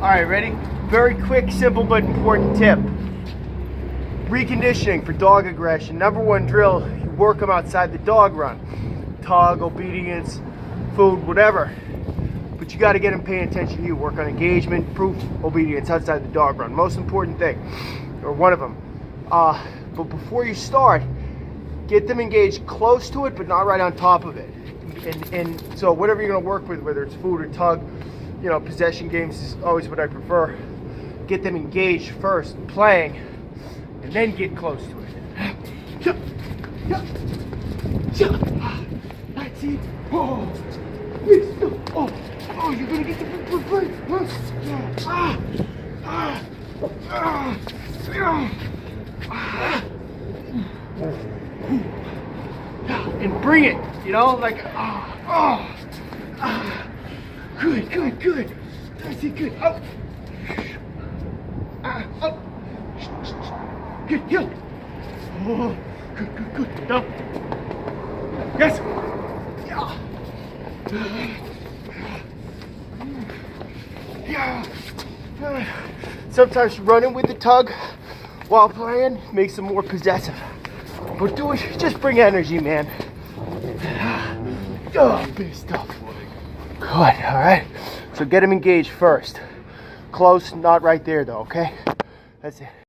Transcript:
All right, ready? Very quick, simple, but important tip. Reconditioning for dog aggression. Number one drill, you work them outside the dog run. Tug, obedience, food, whatever. But you got to get them paying attention to you. Work on engagement, proof, obedience outside the dog run. Most important thing, or one of them. But before you start, get them engaged close to it, but not right on top of it. And so whatever you're going to work with, whether it's food or tug, you know, possession games is always what I prefer. Get them engaged first, playing, and then get close to it. That's it. Oh, you're gonna get the break. And bring it, you know, like good. That's it, good. Up. Up. Good, heel. Oh, good. Down. Yes. Yeah. Sometimes running with the tug while playing makes them more possessive. But do it, just bring energy, man. Oh, big stuff. Good, all right. So get them engaged first. Close, not right there though, okay? That's it.